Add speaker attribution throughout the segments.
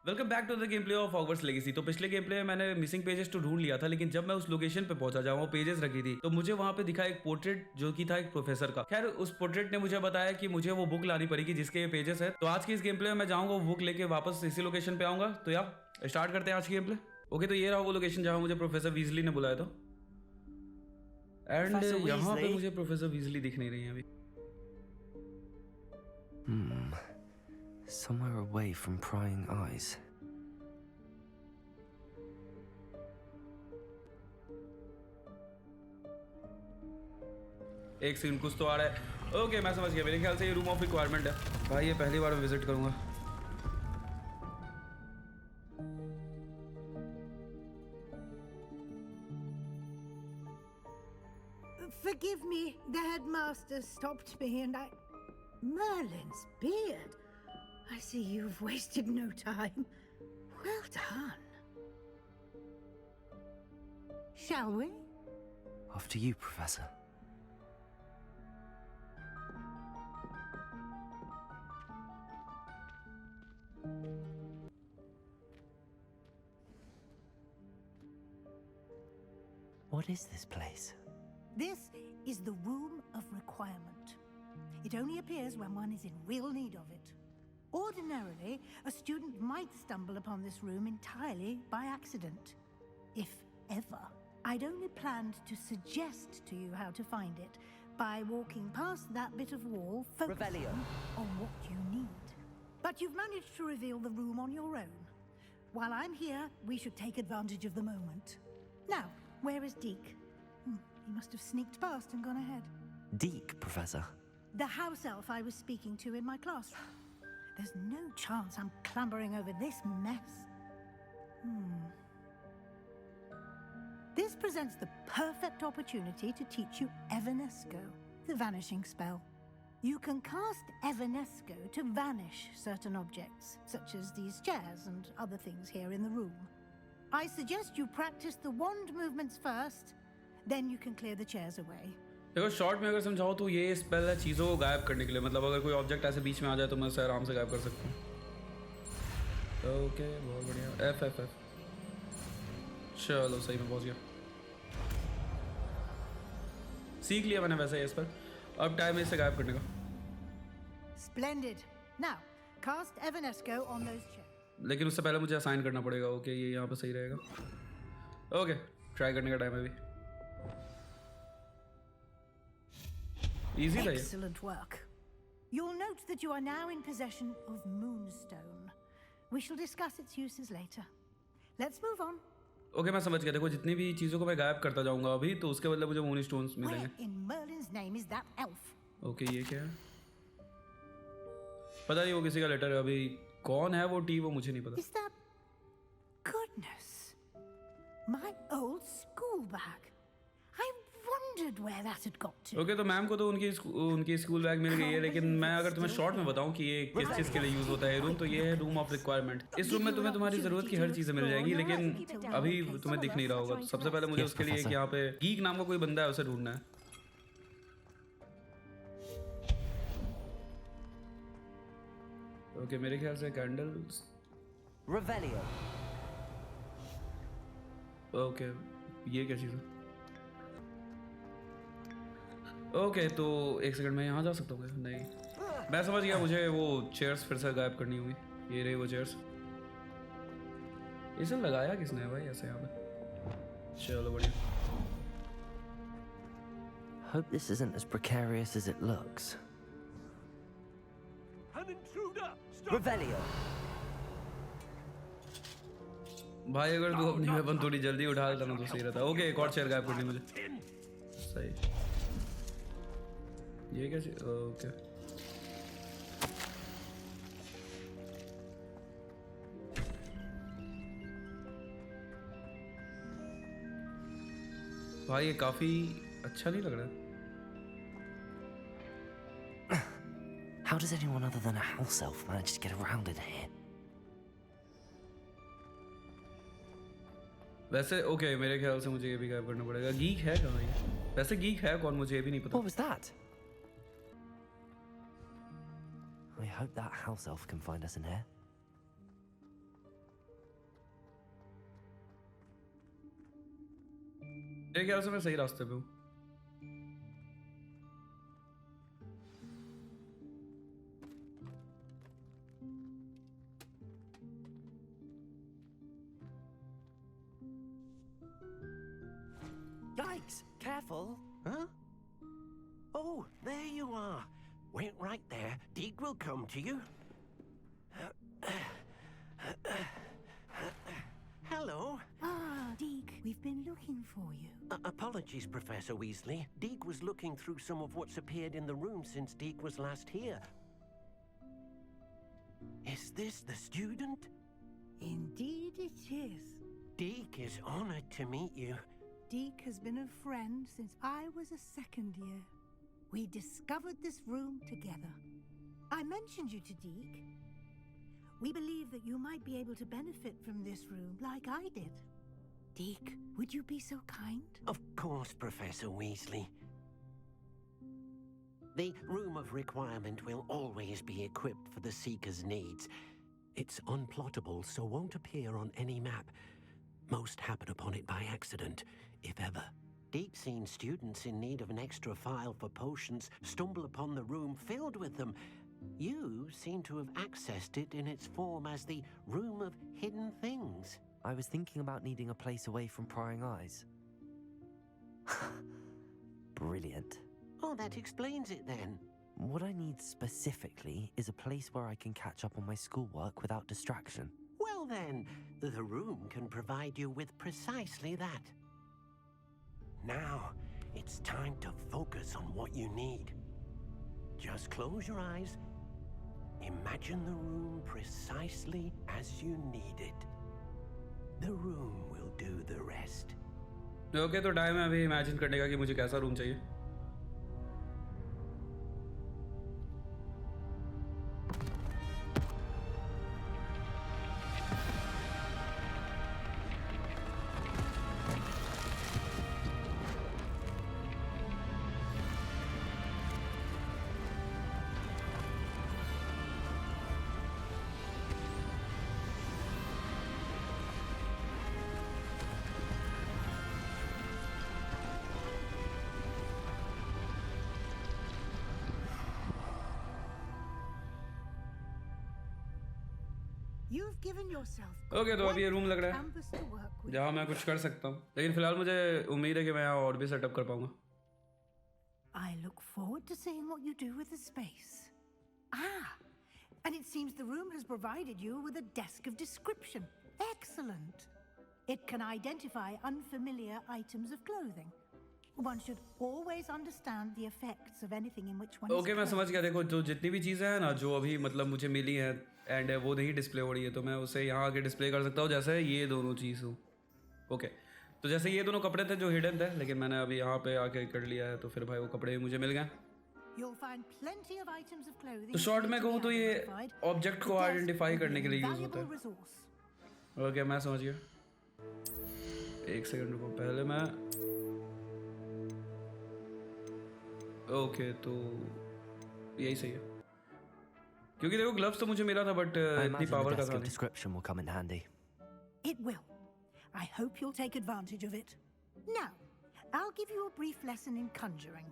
Speaker 1: Welcome back to the game play of Hogwarts Legacy. तो पिछले game play में मैंने मिसिंग पेजेस तो ढूंढ लिया था, लेकिन जब मैं उस लोकेशन पे पहुंचा जहाँ वो पेजेस रखी थी तो मुझे वहां पे दिखा एक पोर्ट्रेट जो कि था एक प्रोफेसर का। खैर उस पोर्ट्रेट ने मुझे बताया कि मुझे वो बुक लानी पड़ेगी जिसके ये पेजेस है। तो आज की इस गेम प्ले में मैं जाऊंगा वो बुक लेके वापस इसी लोकेशन पे आऊंगा। तो यार स्टार्ट करते हैं आज की गेम प्ले। ओके, तो ये रहा वो लोकेशन जहाँ मुझे प्रोफेसर वीजली ने बुलाया था। एंड यहाँ पे मुझे प्रोफेसर वीजली दिख नहीं रही है अभी।
Speaker 2: Somewhere away from prying eyes.
Speaker 1: एक सीन कुछ तो आ रहा है। ओके, मैं समझ गया। मेरे ख्याल से ये रूम ऑफ रिक्वायरमेंट है। भाई ये पहली बार विजिट करूंगा।
Speaker 3: Forgive me, the headmaster stopped me and Merlin's beard. I see you've wasted no time. Well done. Shall we?
Speaker 2: After you, Professor. What is this place?
Speaker 3: This is the Room of Requirement. It only appears when one is in real need of it. Ordinarily, a student might stumble upon this room entirely by accident. If ever. I'd only planned to suggest to you how to find it by walking past that bit of wall, focusing on what you need. But you've managed to reveal the room on your own. While I'm here, we should take advantage of the moment. Now, where is Deke? He must have sneaked past and gone ahead.
Speaker 2: Deke, Professor.
Speaker 3: The house elf I was speaking to in my classroom. There's no chance I'm clambering over this mess. This presents the perfect opportunity to teach you Evanesco, the vanishing spell. You can cast Evanesco to vanish certain objects, such as these chairs and other things here in the room. I suggest you practice the wand movements first, then you can clear the chairs away.
Speaker 1: देखो, short में अगर समझाओ तो ये spell है चीज़ों को गायब करने के लिए। मतलब अगर कोई ऑब्जेक्ट ऐसे बीच में आ जाए तो मैं उसे आराम से गायब कर सकता हूँ। ओके, बहुत बढ़िया। F F F. चलो सही में पहुँच गया। सीख लिया मैंने वैसे ये स्पेल। अब टाइम है इसे गायब करने का।
Speaker 3: Splendid. Now, cast Evanesco on those chairs.
Speaker 1: लेकिन उससे पहले मुझे असाइन करना पड़ेगा। ओके, ये यहाँ पे सही रहेगा। ओके, ट्राई करने का टाइम है अभी। Easy था ये।
Speaker 3: Excellent work. You'll note that you are now in possession of Moonstone. We shall discuss its uses later. Let's move on.
Speaker 1: Okay, मैं समझ गया। देखो, जितनी भी चीज़ों को मैं गायब करता जाऊंगा अभी तो उसके बदले मुझे मून स्टोन्स मिलेंगे।
Speaker 3: Where in Merlin's name is that elf?
Speaker 1: Okay, ये क्या है? पता नहीं, वो किसी का लेटर है। अभी कौन है वो टी, वो मुझे नहीं पता।
Speaker 3: Is that... Goodness. My old school bag. I wondered where that had got to.
Speaker 1: Okay, तो मैम को तो उनकी स्कूल बैग मिल गई है, लेकिन मैं अगर तुम्हें शॉर्ट में बताऊं कि ये किस चीज़ के लिए यूज़ होता है रूम, तो ये है रूम ऑफ रिक्वायरमेंट। इस रूम में तुम्हें तुम्हारी ज़रूरत की हर चीज़ें मिल जाएंगी, लेकिन अभी तुम्हें दिख नहीं रहा होगा। तो सबसे पहले मुझे उसके लिए कि यहाँ पे गीक नाम का कोई बंदा है, उसे ढूंढना है। ओके, मेरे ख्याल से कैंडल्स।
Speaker 2: Revelio.
Speaker 1: ओके, ये क्या चीज़ है? ओके, तो एक सेकंड में यहाँ जा सकता हूँ? नहीं, मैं समझ गया। मुझे वो चेयर्स फिर से गायब करनी होगी। ये रही वो चेयर्स। इसे लगाया किसने है भाई ऐसे यहाँ पे? चलो बढ़िया।
Speaker 2: Hope this isn't as precarious as it looks.
Speaker 4: An intruder! Stop!
Speaker 2: Revelio.
Speaker 1: भाई अगर तू अपनी वेपन थोड़ी जल्दी उठा लेता ना तो सही रहता। ओके, एक और चेयर गायब करनी मुझे। सही। ये क्या चीज़? ओके, भाई ये काफी अच्छा नहीं लग रहा।
Speaker 2: How does anyone other than a house elf manage to get around in here?
Speaker 1: वैसे ओके, मेरे ख्याल से मुझे ये भी गायब करना पड़ेगा। गीक है कहाँ ये? वैसे गीक है कौन, मुझे ये भी नहीं पता।
Speaker 2: What was that? I hope that house elf can find us in here.
Speaker 1: मेरे ख्याल से मैं सही रास्ते पे हूँ।
Speaker 2: Yikes! Careful!
Speaker 4: Huh? Oh, there you are. Wait right there. Deke will come to you. Hello.
Speaker 3: Ah, Deke, we've been looking for you.
Speaker 4: Apologies, Professor Weasley. Deke was looking through some of what's appeared in the room since Deke was last here. Is this the student?
Speaker 3: Indeed it is.
Speaker 4: Deke is honored to meet you.
Speaker 3: Deke has been a friend since I was a second year. We discovered this room together. I mentioned you to Deke. We believe that you might be able to benefit from this room like I did. Deke, would you be so kind?
Speaker 4: Of course, Professor Weasley. The Room of Requirement will always be equipped for the Seeker's needs. It's unplottable, so won't appear on any map. Most happen upon it by accident, if ever. Deke's seen students in need of an extra file for potions stumble upon the room filled with them. You seem to have accessed it in its form as the Room of Hidden Things.
Speaker 2: I was thinking about needing a place away from prying eyes. Brilliant.
Speaker 4: Oh, that explains it then.
Speaker 2: What I need specifically is a place where I can catch up on my schoolwork without distraction.
Speaker 4: Well then, the room can provide you with precisely that. Now, it's time to focus on what you need. Just close your eyes. Imagine the room precisely as you need it. The room will do the rest.
Speaker 1: Okay, तो time है अभी imagine करने का कि मुझे कैसा room चाहिए।
Speaker 3: You've given yourself
Speaker 1: okay, तो अब ये रूम लग रहा है
Speaker 3: canvas to work with.
Speaker 1: जहाँ मैं कुछ कर सकता हूँ, लेकिन फिलहाल मुझे उम्मीद है कि मैं यहाँ और भी सेटअप कर पाऊंगा।
Speaker 3: I look forward to seeing what you do with the space. Ah, and it seems the room has provided you with a desk of description. Excellent. It can identify unfamiliar items of clothing. One should always understand the effects of anything in which one is
Speaker 1: okay, मैं समझ
Speaker 3: clothed.
Speaker 1: गया। देखो, जो जितनी भी चीज़ें हैं ना जो अभी मतलब मुझे मिली हैं एंड वो नहीं डिस्प्ले हो रही है, तो मैं उसे यहाँ आके डिस्प्ले कर सकता हूँ, जैसे ये दोनों चीज़ हो। ओके, तो जैसे ये दोनों कपड़े थे जो हिडन थे, लेकिन मैंने अभी यहाँ पे आके कर लिया है, तो फिर भाई वो कपड़े भी मुझे मिल गए।
Speaker 3: You'll find plenty of items of clothing.
Speaker 1: तो शॉर्ट में
Speaker 3: to be
Speaker 1: कहूँ तो ये
Speaker 3: identified.
Speaker 1: ऑब्जेक्ट
Speaker 3: The
Speaker 1: को
Speaker 3: desk
Speaker 1: आइडेंटिफाई
Speaker 3: will be
Speaker 1: करने के
Speaker 3: an
Speaker 1: लिए यूज़ होता
Speaker 3: invaluable
Speaker 1: है।
Speaker 3: resource.
Speaker 1: ओके, मैं समझ गया। एक सेकंड रुको, पहले मैं ओके, तो यही सही है, क्योंकि देखो ग्लव्स तो मुझे मिला था, बट
Speaker 2: I
Speaker 1: इतनी
Speaker 2: imagine the
Speaker 1: पावर का
Speaker 2: desk
Speaker 1: था
Speaker 2: of
Speaker 1: नहीं।
Speaker 2: description will come in handy.
Speaker 3: It will. I hope you'll take advantage of it. Now, I'll give you a brief lesson in conjuring.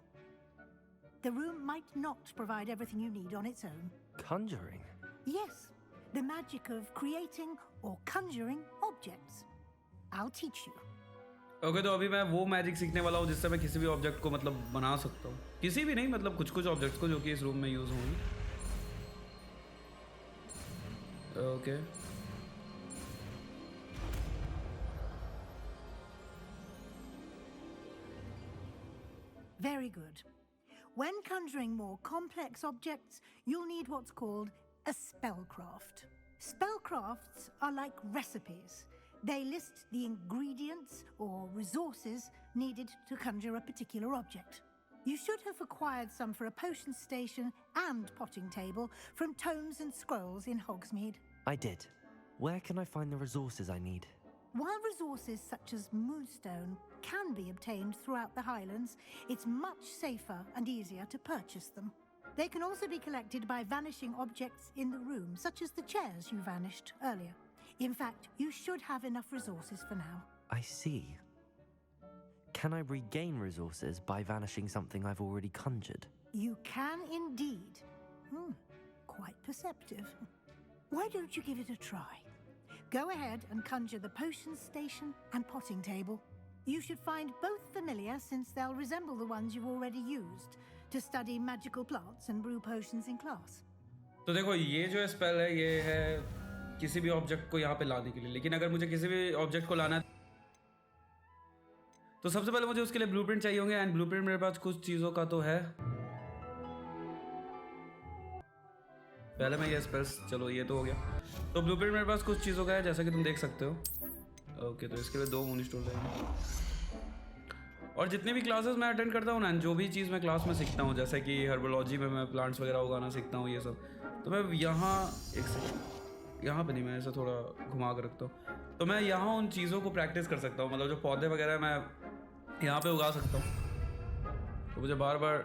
Speaker 3: The room might not provide everything you need on its own.
Speaker 2: Conjuring?
Speaker 3: Yes, the magic of creating or conjuring objects. I'll teach you.
Speaker 1: Okay, तो अभी मैं वो magic सीखने वाला हूँ जिससे मैं किसी भी ऑब्जेक्ट को मतलब बना सकता हूँ। किसी भी नहीं, मतलब कुछ कुछ ऑब्जेक्ट्स को जो कि इस रूम में यूज़ होंगी। Okay,
Speaker 3: Very good. When conjuring more complex objects, you'll need what's called a spellcraft. Spellcrafts are like recipes. They list the ingredients or resources needed to conjure a particular object. You should have acquired some for a potion station and potting table from tomes and scrolls in Hogsmeade.
Speaker 2: I did. Where can I find the resources I need?
Speaker 3: While resources such as moonstone can be obtained throughout the Highlands, it's much safer and easier to purchase them. They can also be collected by vanishing objects in the room, such as the chairs you vanished earlier. In fact, you should have enough resources for now.
Speaker 2: I see. Can I regain resources by vanishing something I've already conjured?
Speaker 3: You can indeed. Quite perceptive. Why don't you give it a try? Go ahead and conjure the potions station and potting table. You should find both familiar since they'll resemble the ones you've already used to study magical plants and brew potions in class.
Speaker 1: तो देखो ये जो spell है ये है किसी भी object को यहाँ पे लाने के लिए, लेकिन अगर मुझे किसी भी ऑब्जेक्ट को लाना है तो सबसे पहले मुझे उसके लिए ब्लूप्रिंट चाहिए होंगे, एंड ब्लूप्रिंट मेरे पास कुछ चीज़ों का तो है। पहले मैं ये स्पेल्स, चलो ये तो हो गया। तो ब्लूप्रिंट मेरे पास कुछ चीज़ों का है जैसा कि तुम देख सकते हो। ओके, तो इसके लिए 2 मून स्टोन रहेंगे। और जितने भी क्लासेस मैं अटेंड करता हूँ ना, जो भी चीज़ मैं क्लास में सीखता हूँ, जैसे कि हर्बोलॉजी में मैं प्लांट्स वगैरह उगाना सीखता हूँ, ये सब, तो मैं यहाँ एक सेकंड, यहाँ पे नहीं, मैं ऐसा थोड़ा घुमा कर रखता हूँ, तो मैं यहाँ उन चीज़ों को प्रैक्टिस कर सकता हूँ। मतलब जो पौधे वगैरह मैं यहाँ पे उगा सकता हूँ, तो मुझे बार बार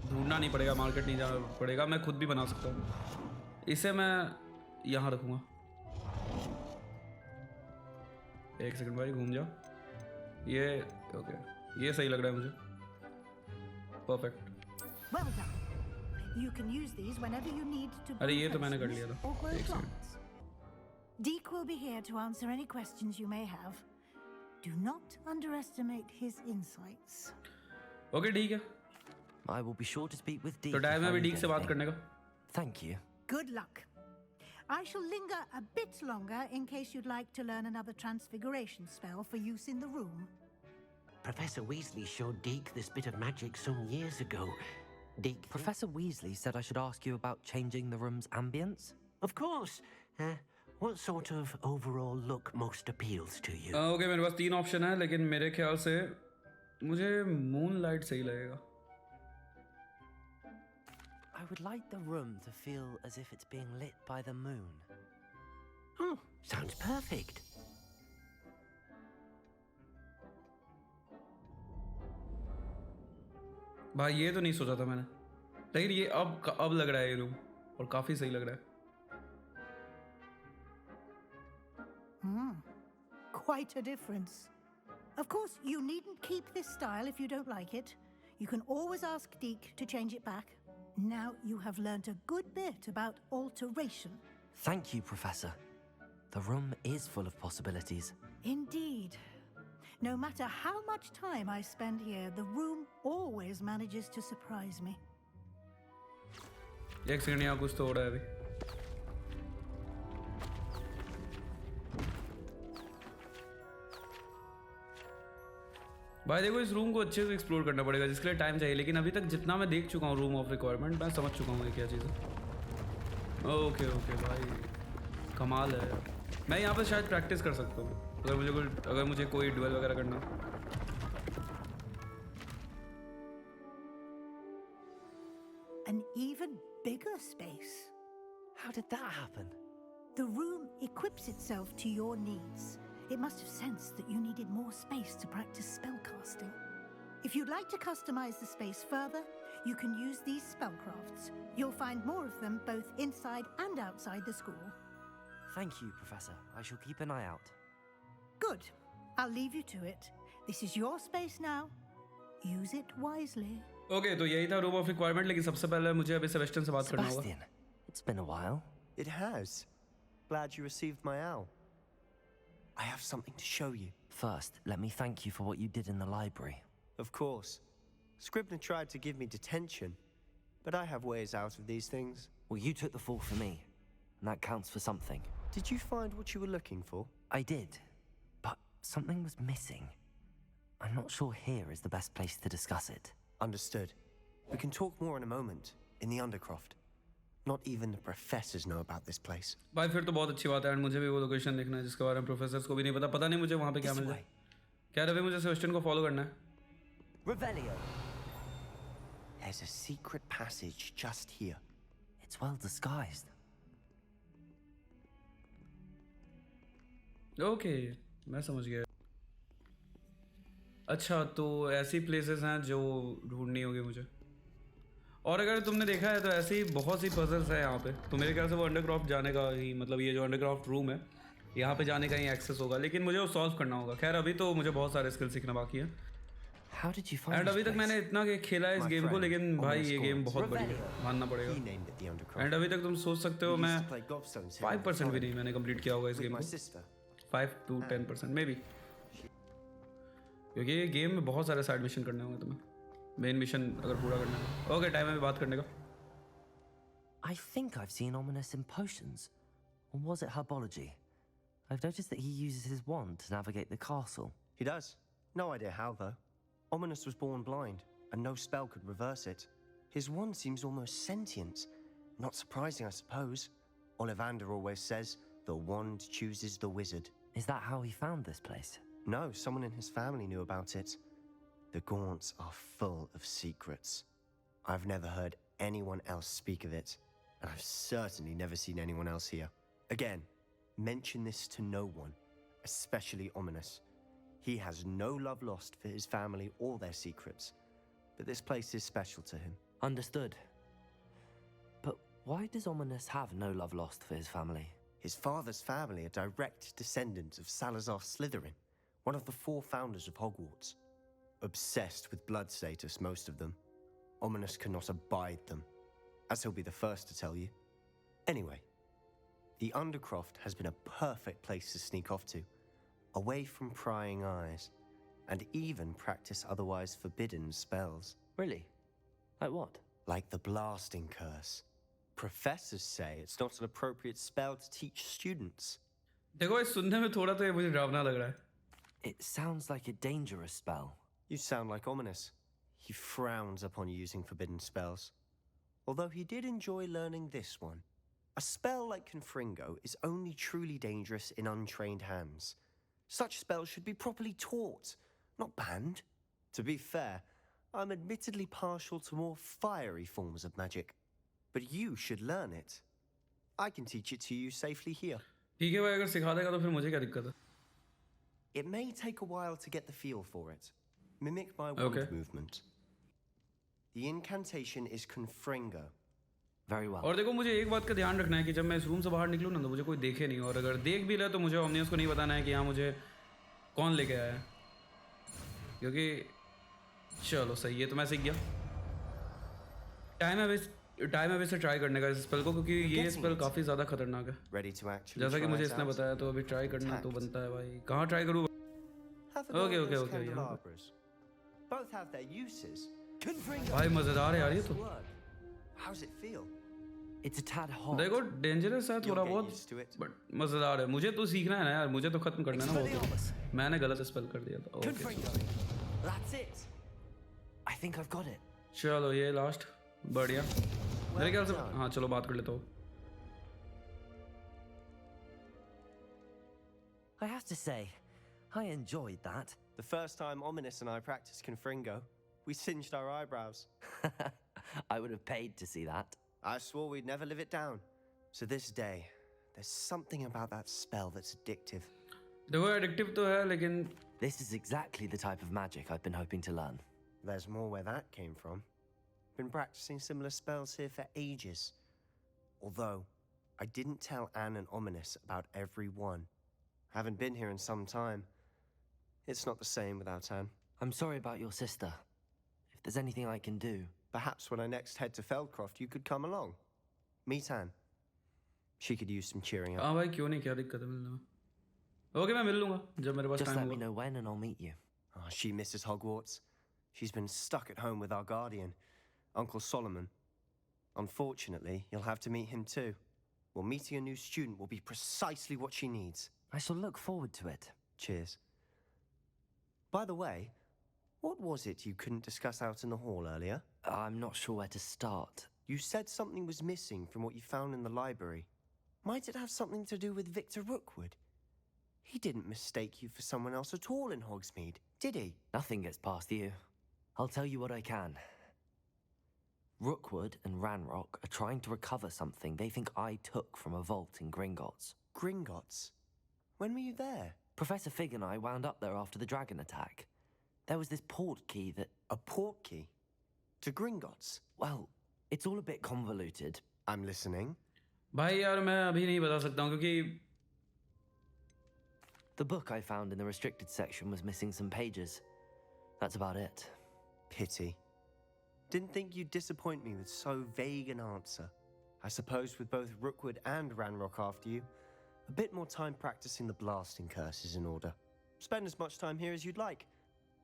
Speaker 1: ढूंढना नहीं पड़ेगा, मार्केट नहीं जाना पड़ेगा, मैं खुद भी बना सकता हूँ। इसे मैं यहाँ रखूँगा। एक सेकंड भाई, घूम जाओ। ये ओके, ये सही लग रहा है मुझे। Perfect.
Speaker 3: Well done. You can use these whenever you need to.
Speaker 1: अरे ये तो मैंने कर लिया था। एक second.
Speaker 3: Deke will be here to answer any questions you may have. Do not underestimate his insights.
Speaker 1: Okay ठीक है।
Speaker 2: I will be sure to speak with Deke.
Speaker 1: तो टाइम है
Speaker 2: if I
Speaker 1: अभी
Speaker 2: need
Speaker 1: डीक से बात
Speaker 2: anything.
Speaker 1: करने का।
Speaker 2: Thank you.
Speaker 3: Good luck. I shall linger a bit longer in case you'd like to learn another transfiguration spell for use in the room.
Speaker 4: Professor Weasley showed Deke this bit of magic some years ago. Deke...
Speaker 2: Professor Weasley said I should ask you about changing the room's ambience.
Speaker 4: Of course. What sort of overall look most appeals to you?
Speaker 1: Okay, मेरे पास 3 option है, लेकिन मेरे ख्याल से मुझे moon light सही लगेगा।
Speaker 2: I would like the room to feel as if it's being lit by the moon.
Speaker 4: Oh, sounds perfect.
Speaker 1: भाई ये तो नहीं सोचा था मैंने, लेकिन ये अब लग रहा है ये रूम, और काफी सही लग रहा है।
Speaker 3: Quite a difference. Of course, you needn't keep this style if you don't like it. You can always ask Deke to change it back. Now you have learnt a good bit about alteration.
Speaker 2: Thank you, Professor. The room is full of possibilities.
Speaker 3: Indeed. No matter how much time I spend here, the room always manages to surprise me.
Speaker 1: एक second, यहाँ कुछ तो हो रहा है अभी। भाई देखो, इस रूम को अच्छे से एक्सप्लोर करना पड़ेगा, जिसके लिए टाइम चाहिए, लेकिन अभी तक जितना मैं देख चुका हूँ रूम ऑफ रिक्वायरमेंट, मैं समझ चुका हूँ ये क्या चीज़ है। ओके ओके भाई, कमाल है। मैं यहाँ पर शायद प्रैक्टिस कर सकता हूँ अगर मुझे कोई डुएल वगैरह करना।
Speaker 3: An even bigger space.
Speaker 2: How did that happen?
Speaker 3: The room equips itself to your needs. It must have sensed that you needed more space to practice spellcasting. If you'd like to customize the space further, you can use these spellcrafts. You'll find more of them both inside and outside the school.
Speaker 2: Thank you, Professor. I shall keep an eye out.
Speaker 3: Good. I'll leave you to it. This is your space now. Use it wisely.
Speaker 1: Okay, तो यही था room of requirement, लेकिन सबसे पहले मुझे अभी Sebastian से बात करना होगा।
Speaker 2: Sebastian, it's been a while.
Speaker 5: It has. Glad you received my owl. I have something to show you.
Speaker 2: First, let me thank you for what you did in the library.
Speaker 5: Of course. Scribner tried to give me detention, but I have ways out of these things.
Speaker 2: Well, you took the fall for me, and that counts for something.
Speaker 5: Did you find what you were looking for?
Speaker 2: I did, but something was missing. I'm not sure here is the best place to discuss it.
Speaker 5: Understood. We can talk more in a moment, in the Undercroft. Not even the professors know about this place.
Speaker 1: भाई फिर तो बहुत अच्छी बात है, and मुझे भी वो लोकेशन देखना है जिसके बारे में प्रोफेसर्स को भी नहीं पता नहीं मुझे वहाँ पे क्या मिल जाए। क्या रवि, मुझे सेबेस्टियन को फॉलो करना है।
Speaker 2: Revelio.
Speaker 5: There's a secret passage just here.
Speaker 2: It's well disguised.
Speaker 1: Okay, मैं समझ गया। अच्छा, तो ऐसी प्लेसेस हैं जो ढूंढनी होगी मुझे, और अगर तुमने देखा है तो ऐसे ही बहुत सी पजल्स हैं यहाँ पे, तो मेरे ख्याल से वो अंडरक्राफ्ट जाने का ही, मतलब ये जो अंडरक्राफ्ट रूम है यहाँ पे जाने का ही एक्सेस होगा, लेकिन मुझे वो सॉल्व करना होगा। खैर अभी तो मुझे बहुत सारे स्किल सीखना बाकी है।
Speaker 2: How did you find
Speaker 1: and
Speaker 2: this
Speaker 1: अभी तक
Speaker 2: place?
Speaker 1: मैंने इतना खेला है इस
Speaker 5: My
Speaker 1: गेम को,
Speaker 5: friend,
Speaker 1: लेकिन भाई
Speaker 5: Ominous
Speaker 1: ये गेम
Speaker 5: Gauntlet.
Speaker 1: बहुत बड़ी है, मानना
Speaker 5: He
Speaker 1: पड़ेगा।
Speaker 5: named it the Undercroft.
Speaker 1: And अभी तक तुम सोच सकते हो
Speaker 5: We
Speaker 1: मैं
Speaker 5: used to play gobstones here in the
Speaker 1: 5% भी नहीं
Speaker 5: colony
Speaker 1: मैंने कंप्लीट किया होगा इस
Speaker 5: with
Speaker 1: गेम
Speaker 5: my
Speaker 1: को,
Speaker 5: sister.
Speaker 1: 5 to 10% मे बी, क्योंकि ये गेम में बहुत सारे साइड मिशन करने होंगे तुम्हें, मेन मिशन अगर पूरा करना है। ओके, टाइम है भी बात करने का।
Speaker 2: I think I've seen Ominous in potions. Or was it herbology? I've noticed that he uses his wand to navigate the castle.
Speaker 5: He does. No idea how, though. Ominous was born blind, and no spell could reverse it. His wand seems almost sentient. Not surprising, I suppose. Ollivander always says, the wand chooses the wizard.
Speaker 2: Is that how he found this place?
Speaker 5: No, someone in his family knew about it. The Gaunts are full of secrets. I've never heard anyone else speak of it, and I've certainly never seen anyone else here. Again, mention this to no one, especially Ominous. He has no love lost for his family or their secrets, but this place is special to him.
Speaker 2: Understood. But why does Ominous have no love lost for his family?
Speaker 5: His father's family are direct descendants of Salazar Slytherin, one of the 4 founders of Hogwarts. Obsessed with blood status, most of them. Ominous cannot abide them, as he'll be the first to tell you. Anyway, the Undercroft has been a perfect place to sneak off to, away from prying eyes, and even practice otherwise forbidden spells.
Speaker 2: Really? Like what?
Speaker 5: Like the blasting curse. Professors say it's not an appropriate spell to teach students.
Speaker 1: देखो, इस सुनने में थोड़ा तो ये मुझे डरावना लग रहा है।
Speaker 2: It sounds like a dangerous spell.
Speaker 5: You sound like Ominous. He frowns upon using forbidden spells. Although he did enjoy learning this one. A spell like Confringo is only truly dangerous in untrained hands. Such spells should be properly taught, not banned. To be fair, I'm admittedly partial to more fiery forms of magic. But you should learn it. I can teach it to you safely here.
Speaker 1: ठीक है भाई, अगर सिखा देगा तो फिर मुझे क्या दिक्कत है?
Speaker 5: It may take a while to get the feel for it. Mimic my wand movement. The incantation is Confringo.
Speaker 2: Very well.
Speaker 1: और देखो, मुझे एक बात का ध्यान रखना है कि जब मैं इस रूम से बाहर निकलूँ ना, तो मुझे कोई देखे नहीं, और अगर देख भी ले तो मुझे ओमनियस को नहीं बताना है कि यहाँ मुझे कौन लेके आया है, क्योंकि चलो सही है, तो मैं सीख गया। टाइम है वैसे ट्राई करने का इस स्पेल को, क्योंकि ये स्पेल काफ़ी ज़्यादा खतरनाक है।
Speaker 5: Ready to actually
Speaker 1: जैसा कि
Speaker 5: try
Speaker 1: मुझे
Speaker 5: it
Speaker 1: इसने
Speaker 5: out?
Speaker 1: बताया, तो अभी ट्राई करना तो बनता है भाई। कहाँ ट्राई करूँ?
Speaker 5: Have a go
Speaker 1: Okay,
Speaker 5: at
Speaker 1: okay,
Speaker 5: those
Speaker 1: okay, yeah.
Speaker 5: candelabras. Both have their uses. Confringo.
Speaker 1: भाई मज़ेदार है यार ये तो।
Speaker 5: How's it feel?
Speaker 2: It's a tad hot.
Speaker 1: देखो, डेंजरस है थोड़ा
Speaker 5: You'll get
Speaker 1: बहुत,
Speaker 5: used to it.
Speaker 1: बट मज़ेदार है। मुझे तो सीखना है ना यार, मुझे तो खत्म करना है ना वो तो। मैंने गलत स्पेल कर दिया था। Okay,
Speaker 5: Confringo. That's it.
Speaker 2: I think I've got it.
Speaker 1: चलो ये लास्ट बढ़िया। मेरे ख्याल से
Speaker 5: done.
Speaker 1: हाँ, चलो बात कर लेता हूँ।
Speaker 2: I have to say, I enjoyed that.
Speaker 5: The first time Ominous and I practiced Confringo, we singed our eyebrows.
Speaker 2: I would have paid to see that.
Speaker 5: I swore we'd never live it down. So this day, there's something about that spell that's addictive.
Speaker 1: देखो addictive तो है, लेकिन
Speaker 2: This is exactly the type of magic I've been hoping to learn.
Speaker 5: There's more where that came from. Been practicing similar spells here for ages. Although, I didn't tell Anne and Ominous about every one. Haven't been here in some time. It's not the same without Anne.
Speaker 2: I'm sorry about your sister. If there's anything I can do.
Speaker 5: Perhaps when I next head to Feldcroft, you could come along. Meet Anne. She could use some cheering up.
Speaker 1: हाँ भाई, क्यों नहीं, क्या दिक्कत है मिलने में? Okay, मैं मिल लूँगा जब मेरे पास
Speaker 2: Just
Speaker 1: टाइम
Speaker 2: let me
Speaker 1: होगा।
Speaker 2: know when and I'll meet you.
Speaker 5: Oh, she misses Hogwarts. She's been stuck at home with our guardian, Uncle Solomon. Unfortunately, you'll have to meet him too. Well, meeting a new student will be precisely what she needs.
Speaker 2: I shall look forward to it.
Speaker 5: Cheers. By the way, what was it you couldn't discuss out in the hall earlier?
Speaker 2: I'm not sure where to start.
Speaker 5: You said something was missing from what you found in the library. Might it have something to do with Victor Rookwood? He didn't mistake you for someone else at all in Hogsmeade, did he?
Speaker 2: Nothing gets past you. I'll tell you what I can. Rookwood and Ranrock are trying to recover something they think I took from a vault in Gringotts.
Speaker 5: Gringotts? When were you there?
Speaker 2: Professor Fig and I wound up there after the dragon attack. There was this port key that...
Speaker 5: A port key? To Gringotts?
Speaker 2: Well, it's all a bit convoluted.
Speaker 5: I'm listening.
Speaker 1: भाई यार मैं अभी नहीं बता सकता हूँ, क्योंकि
Speaker 2: The book I found in the restricted section was missing some pages. That's about it.
Speaker 5: Pity. Didn't think you'd disappoint me with so vague an answer. I suppose with both Rookwood and Ranrock after you, a bit more time practicing the blasting curse is in order. Spend as much time here as you'd like.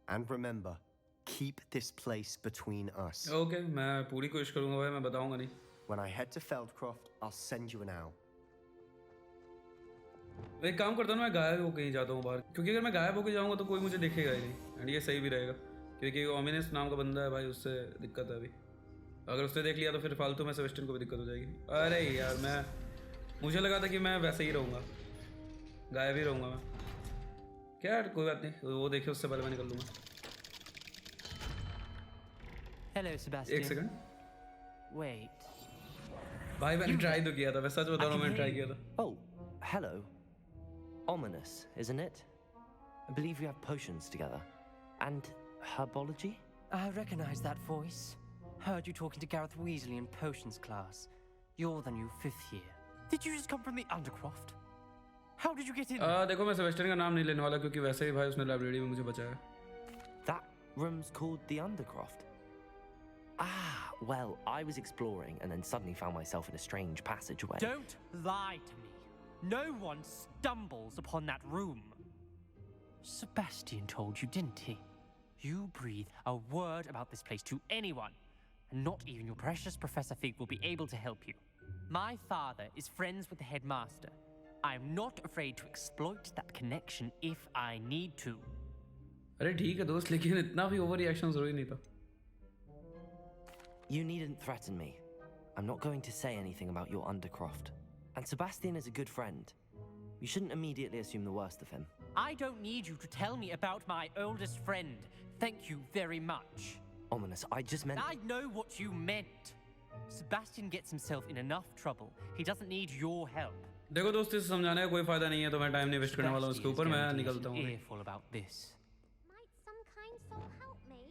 Speaker 5: And remember, keep this place between us.
Speaker 1: Okay, मैं पूरी कोशिश करूँगा भाई, मैं बताऊँगा नहीं.
Speaker 5: When I head to Feldcroft, I'll send you an owl.
Speaker 1: एक काम करता हूँ, मैं गायब होकर ही जाता हूँ बाहर, क्योंकि अगर मैं गायब होकर जाऊँगा तो कोई मुझे देखेगा ही नहीं, एंड ये सही भी रहेगा, क्योंकि ओमिनस नाम का बंदा है भाई, उससे दिक्कत है अभी. अगर उसने देख लिया तो फिर फालतू में सेबेस्टियन को भी दिक्कत हो जाएगी. अरे यार, मुझे लगा था कि मैं वैसे ही रहूँगा, गायब ही रहूँगा मैं. क्या यार, कोई बात नहीं, वो देखे उससे पहले मैं निकल लूँगा.
Speaker 6: Hello, Sebastian.
Speaker 1: एक सेकंड
Speaker 6: Wait.
Speaker 1: भाई, मैंने ट्राई तो किया था, मैं सच बता रहा हूँ, मैंने ट्राई किया था.
Speaker 2: Oh, hello. Ominous, isn't it? I believe we have potions together. And herbology?
Speaker 6: I recognize that voice. Heard you talking to Gareth Weasley in potions class. You're the new 5th year. Did you just come from the Undercroft? How did you get in?
Speaker 1: देखो, मैं Sebastian का नाम नहीं लेने वाला, क्योंकि वैसे ही भाई उसने लाइब्रेरी में मुझे बचाया.
Speaker 2: That room's called the Undercroft. Ah, well, I was exploring and then suddenly found myself in a strange passageway.
Speaker 6: Don't lie to me. No one stumbles upon that room. Sebastian told you, didn't he? You breathe a word about this place to anyone, and not even your precious Professor Fig will be able to help you. My father is friends with the headmaster. I'm not afraid to exploit that connection if I need to.
Speaker 1: अरे ठीक है दोस्त, लेकिन इतना भी over reaction जरूरी नहीं था.
Speaker 2: You needn't threaten me. I'm not going to say anything about your Undercroft. And Sebastian is a good friend. You shouldn't immediately assume the worst of him.
Speaker 6: I don't need you to tell me about my oldest friend. Thank you very much.
Speaker 2: Ominous, I just meant...
Speaker 6: I know what you meant. Sebastian gets himself in enough trouble. He doesn't need your help.
Speaker 1: देखो दोस्त, इसे समझाने का कोई फायदा नहीं है, तो मैं टाइम नहीं वेस्ट करने वाला हूँ इसके ऊपर. मैं निकलता हूँ.
Speaker 6: Earful about this.
Speaker 7: Might some kind soul help me?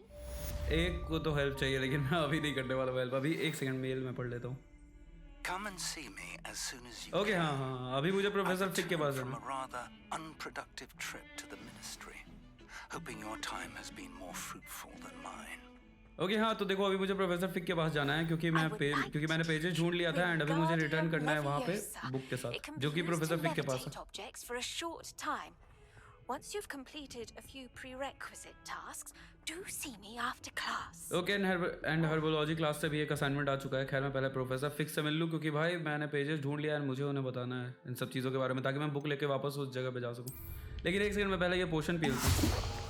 Speaker 1: एक को तो हेल्प चाहिए, लेकिन मैं अभी नहीं करने वाला हूँ हेल्प. अभी एक सेकंड मेल में पढ़ लेता हूँ.
Speaker 8: Come and see me as soon as you
Speaker 1: okay,
Speaker 8: can.
Speaker 1: हाँ, अभी मुझे प्रोफेसर फिक के पास
Speaker 8: From
Speaker 1: जाना
Speaker 8: a rather unproductive trip to the ministry, hoping your time has been more fruitful than mine.
Speaker 1: Okay, हाँ, तो देखो, अभी मुझे प्रोफेसर फिक के पास जाना है, क्योंकि मैंने पेजेस ढूंढ लिया था, एंड अभी मुझे रिटर्न करना है वहाँ पे बुक के साथ, जो कि प्रोफेसर फिक के पास है.
Speaker 9: Objects for a short time. Once you've completed a few prerequisite tasks, do see me after class.
Speaker 1: Okay, and herbology class से भी एक असाइनमेंट आ चुका है. खैर, मैं पहले प्रोफेसर फिक्स से मिल लूँ, क्योंकि भाई मैंने पेजेस ढूंढ लिया है, मुझे उन्हें बताना है इन सब चीज़ों के बारे में, ताकि मैं बुक लेके वापस उस जगह पे जा सकूँ. लेकिन एक सेकंड में पहले ये पोशन पी लेता हूँ.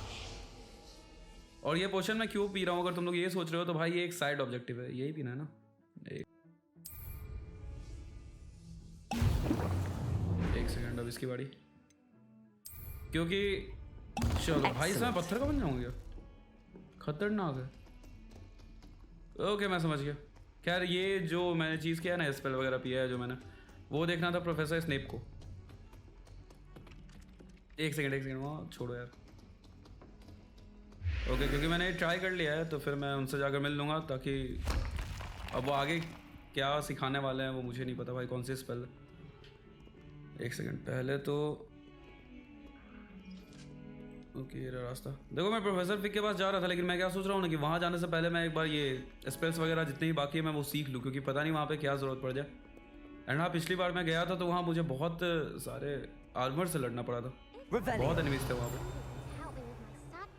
Speaker 1: और ये पोशन मैं क्यों पी रहा हूँ, अगर तुम लोग ये सोच रहे हो, तो भाई ये एक साइड ऑब्जेक्टिव है, यही पीना है ना. एक सेकंड, अब इसकी बारी, क्योंकि चलो भाई, इसमें पत्थर का बन जाऊंगा, खतरनाक है. ओके, मैं समझ गया. खैर, ये जो मैंने चीज़ किया है ना, स्पेल वगैरह पिया है जो मैंने, वो देखना था प्रोफेसर स्नेप को. एक सेकंड, वहाँ छोड़ो यार. ओके, क्योंकि मैंने ट्राई कर लिया है, तो फिर मैं उनसे जाकर मिल लूँगा, ताकि अब वो आगे क्या सिखाने वाले हैं वो मुझे नहीं पता भाई, कौन सी स्पेल. एक सेकंड, पहले तो ओके, ये रास्ता. देखो, मैं प्रोफेसर फिक के पास जा रहा था, लेकिन मैं क्या सोच रहा हूँ ना, कि वहाँ जाने से पहले मैं एक बार ये स्पेल्स वगैरह जितने ही बाकी है मैं वो सीख लूँ, क्योंकि पता नहीं वहाँ पे क्या ज़रूरत पड़ जाए. एंड हाँ, पिछली बार मैं गया था तो वहाँ मुझे बहुत सारे आर्मर से लड़ना पड़ा था, बहुत एनिमीज थे वहाँ पे.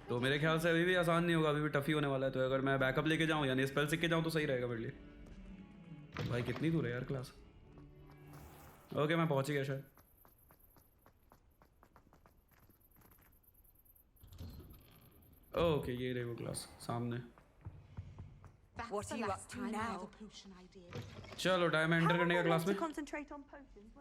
Speaker 1: तो मेरे ख्याल से अभी भी आसान नहीं होगा, अभी भी टफ ही होने वाला है. तो अगर मैं बैकअप लेके जाऊँ, यानी स्पेल सीख के जाऊँ, तो सही रहेगा मेरे लिए. भाई कितनी दूर है यार क्लास. ओके, मैं पहुँच गया शायद. ओके, ये रही वो क्लास सामने.
Speaker 9: What are you up to now?
Speaker 1: चलो, टाइम है एंटर करने का क्लास में.
Speaker 10: Concentrate on potions.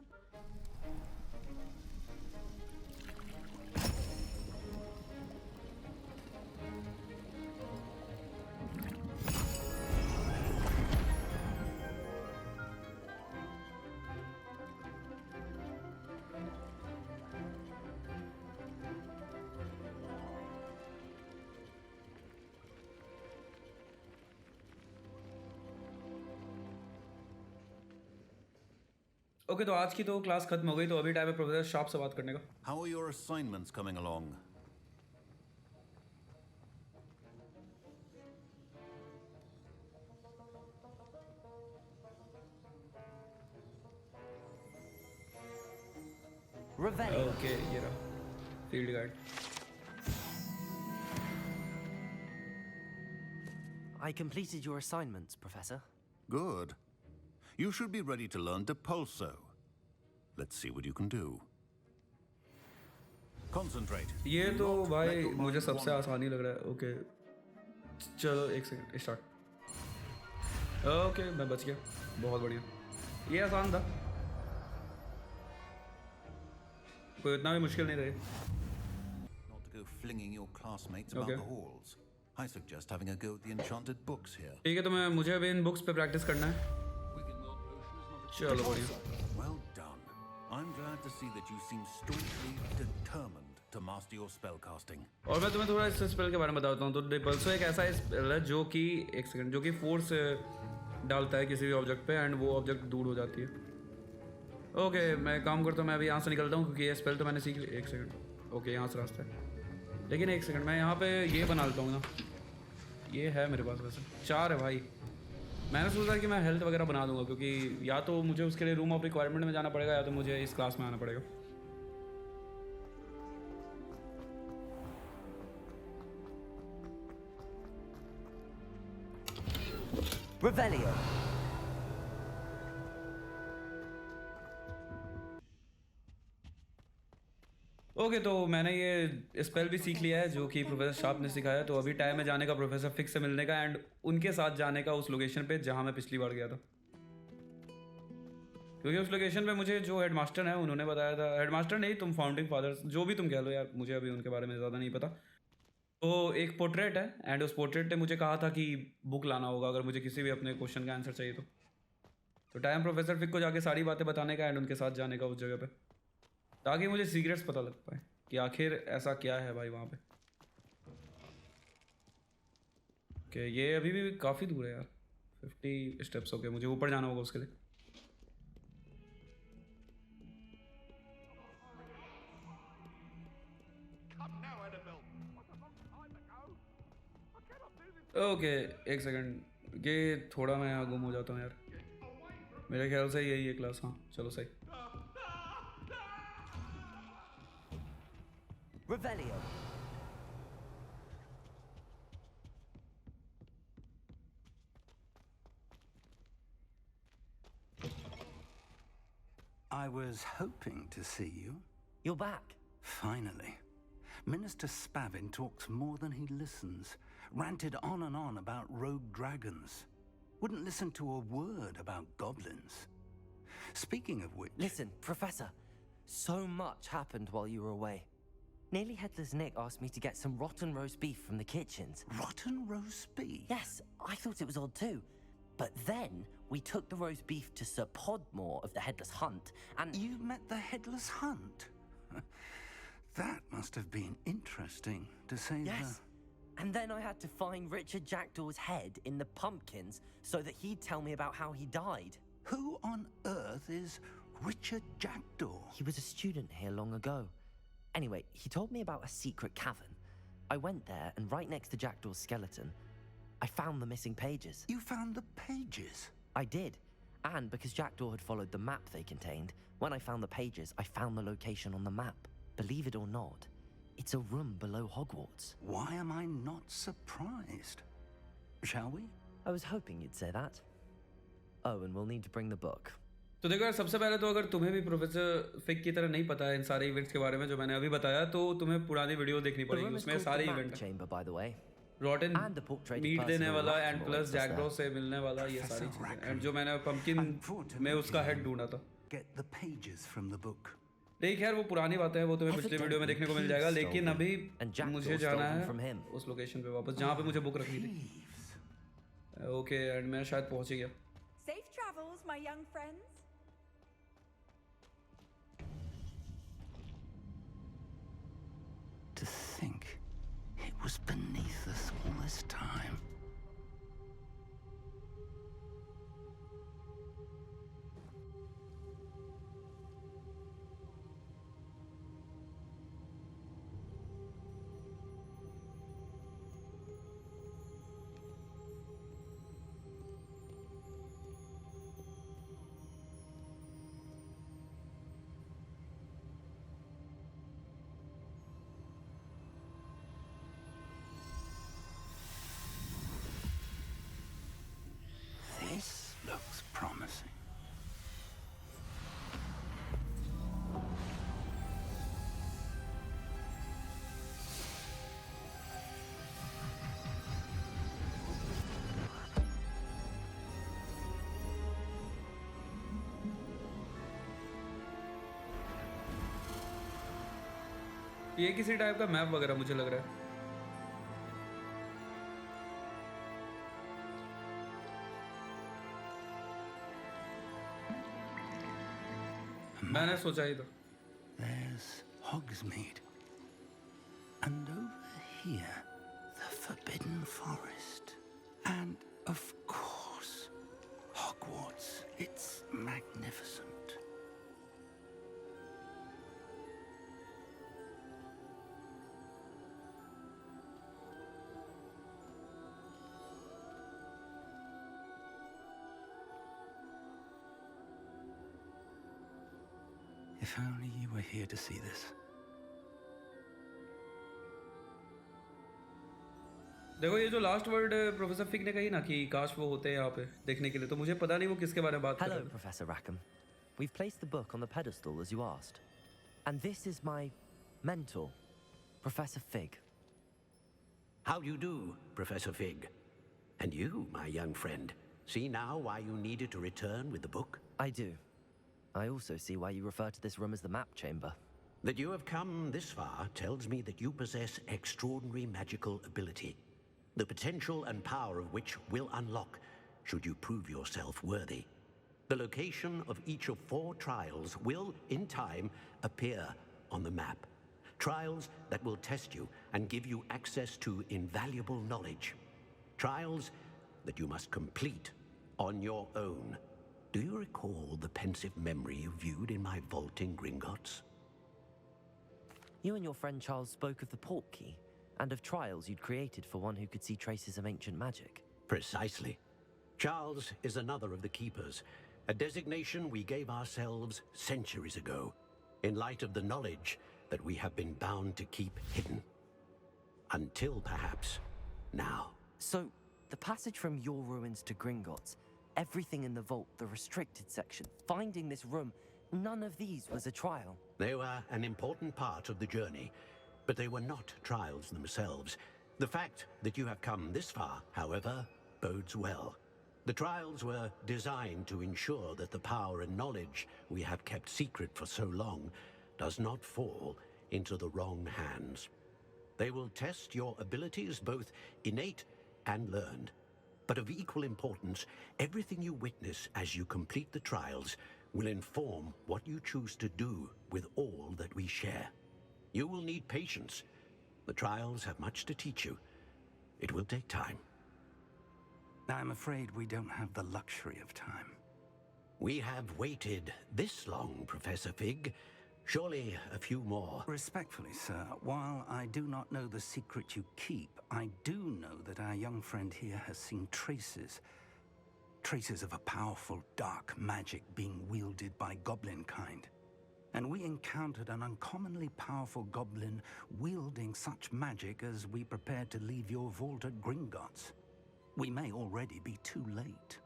Speaker 1: ओके, तो आज की तो क्लास खत्म हो गई, तो अभी टाइम है प्रोफेसर शॉप से बात करने का.
Speaker 8: How are your assignments coming along?
Speaker 2: Revelio.
Speaker 1: Okay ये रहा field guide.
Speaker 2: I completed your assignments, Professor.
Speaker 11: Good. You should be ready to learn Depulso. Let's see what you can do. Concentrate.
Speaker 1: ये तो भाई मुझे सबसे आसान ही लग रहा है. ओके चलो एक सेकंड स्टार्ट. ओके मैं बच गया. बहुत बढ़िया. ये आसान था. कोई इतना भी मुश्किल नहीं रहे.
Speaker 11: Not to go flinging your classmates about the halls. I suggest having a go at the enchanted books here.
Speaker 1: ठीक है तो मुझे अभी इन बुक्स पे प्रैक्टिस करना है. चलो बढ़िया.
Speaker 11: Well done. I'm glad to see that you seem staunchly determined to master your spellcasting.
Speaker 1: और मैं तुम्हें थोड़ा इस स्पेल के बारे में बताता हूँ. तो डिपल्सो एक ऐसा स्पेल है जो कि एक सेकंड जो कि फोर्स डालता है किसी भी ऑब्जेक्ट पे एंड वो ऑब्जेक्ट दूर हो जाती है. ओके मैं काम करता हूँ. मैं अभी यहाँ से निकलता हूँ क्योंकि ये स्पेल तो मैंने सीख लिया. एक सेकंड. ओके यहाँ से रास्ता है. लेकिन एक सेकंड मैं यहाँ पे ये बना लेता हूँ ना. ये है मेरे पास वैसे 4 है भाई. मैंने सोचा कि मैं हेल्थ वगैरह बना दूंगा क्योंकि या तो मुझे उसके लिए रूम ऑफ रिक्वायरमेंट में जाना पड़ेगा या तो मुझे इस क्लास में आना पड़ेगा.
Speaker 2: Revelio.
Speaker 1: ओके तो मैंने ये स्पेल भी सीख लिया है जो कि प्रोफेसर शार्प ने सिखाया. तो अभी टाइम है जाने का प्रोफेसर फिक्स से मिलने का एंड उनके साथ जाने का उस लोकेशन पे जहाँ मैं पिछली बार गया था. क्योंकि उस लोकेशन पे मुझे जो हेडमास्टर है उन्होंने बताया था. हेडमास्टर नहीं तुम फाउंडिंग फादर्स जो भी तुम कह लो यार. मुझे अभी उनके बारे में ज़्यादा नहीं पता. तो एक पोर्ट्रेट है एंड उस पोर्ट्रेट ने मुझे कहा था कि बुक लाना होगा अगर मुझे किसी भी अपने क्वेश्चन का आंसर चाहिए तो टाइम प्रोफेसर फिक को जाके सारी बातें बताने का एंड उनके साथ जाने का उस जगह पे ताकि मुझे सीक्रेट्स पता लग पाए कि आखिर ऐसा क्या है भाई वहाँ पे. ओके ये अभी भी काफ़ी दूर है यार. 50 स्टेप्स हो गए. मुझे ऊपर जाना होगा उसके लिए. ओके एक सेकंड. ये थोड़ा मैं यहाँ गुम हो जाता हूँ यार. मेरे ख्याल से यही है क्लास. हाँ चलो सही.
Speaker 2: Revelio.
Speaker 8: I was hoping to see you.
Speaker 2: You're back.
Speaker 8: Finally. Minister Spavin talks more than he listens. Ranted on and on about rogue dragons. Wouldn't listen to a word about goblins. Speaking of which...
Speaker 2: Listen, Professor. So much happened while you were away. Nearly Headless Nick asked me to get some rotten roast beef from the kitchens.
Speaker 8: Rotten roast beef?
Speaker 2: Yes, I thought it was odd too. But then we took the roast beef to Sir Podmore of the Headless Hunt, and...
Speaker 8: You met the Headless Hunt? That must have been interesting, to say the...
Speaker 2: Yes. And then I had to find Richard Jackdaw's head in the pumpkins so that he'd tell me about how he died.
Speaker 8: Who on earth is Richard Jackdaw?
Speaker 2: He was a student here long ago. Anyway, he told me about a secret cavern. I went there, and right next to Jackdaw's skeleton, I found the missing pages.
Speaker 8: You found the pages?
Speaker 2: I did. And because Jackdaw had followed the map they contained, when I found the pages, I found the location on the map. Believe it or not, it's a room below Hogwarts.
Speaker 8: Why am I not surprised? Shall we?
Speaker 2: I was hoping you'd say that. Oh, and we'll need to bring the book.
Speaker 1: तो देखो यार सबसे पहले तो अगर तुम्हें भी professor फिक की तरह नहीं पता है इन सारे इवेंट्स के बारे में जो मैंने अभी बताया तो तुम्हें पुरानी वीडियो देखनी पड़ेगी. उसमें सारे इवेंट हैं. रॉटन मीट देने वाला एंड प्लस जैकडो से मिलने वाला ये सारी चीजें एंड जो मैंने पंपकिन में उसका हेड ढूंढा था.
Speaker 8: Get the pages from the book.
Speaker 1: नहीं खैर वो पुरानी बातें हैं. वो तुम्हें पिछले वीडियो में देखने को मिल जाएगा. लेकिन अभी मुझे जाना है उस लोकेशन पे वापस जहाँ पे मुझे बुक रखनी थी. ओके एंड मैं शायद पहुंच ही गया.
Speaker 10: Safe travels, my young friends.
Speaker 8: To think it was beneath us all this time.
Speaker 1: ये किसी टाइप का मैप वगैरह मुझे लग रहा है। मैंने सोचा ही था।
Speaker 8: There's Hogsmeade. And over here, the Forbidden Forest. And, of course, Hogwarts. It's magnificent. If only you were here to see this.
Speaker 1: देखो ये जो लास्ट वर्ड प्रोफेसर फिग ने कही ना कि काश वो होते हैं यहाँ पे देखने के लिए, तो मुझे पता नहीं वो किसके बारे में बात कर रहे
Speaker 2: Hello,
Speaker 1: हैं।
Speaker 2: Professor Rackham. We've placed the book on the pedestal as you asked. And this is my mentor, Professor Fig.
Speaker 4: How do you do, Professor Fig? And you, my young friend, see now why you needed to return with the book?
Speaker 2: I do. I also see why you refer to this room as the map chamber.
Speaker 4: That you have come this far tells me that you possess extraordinary magical ability, the potential and power of which will unlock should you prove yourself worthy. The location of each of 4 trials will, in time, appear on the map. Trials that will test you and give you access to invaluable knowledge. Trials that you must complete on your own. Do you recall the pensive memory you viewed in my vault in Gringotts?
Speaker 2: You and your friend Charles spoke of the port key, and of trials you'd created for one who could see traces of ancient magic.
Speaker 4: Precisely. Charles is another of the Keepers, a designation we gave ourselves centuries ago, in light of the knowledge that we have been bound to keep hidden. Until perhaps now.
Speaker 2: So, the passage from your ruins to Gringotts, everything in the vault, the restricted section, finding this room, none of these was a trial.
Speaker 4: They were an important part of the journey, but they were not trials themselves. The fact that you have come this far, however, bodes well. The trials were designed to ensure that the power and knowledge we have kept secret for so long does not fall into the wrong hands. They will test your abilities, both innate and learned. But of equal importance, everything you witness as you complete the trials will inform what you choose to do with all that we share. You will need patience. The trials have much to teach you. It will take time.
Speaker 8: I'm afraid we don't have the luxury of time.
Speaker 4: We have waited this long, Professor Fig. Surely a few more.
Speaker 8: Respectfully, sir, while I do not know the secret you keep, I do know that our young friend here has seen traces of a powerful dark magic being wielded by goblin kind. And we encountered an uncommonly powerful goblin wielding such magic as we prepared to leave your vault at Gringotts. We may already be too late.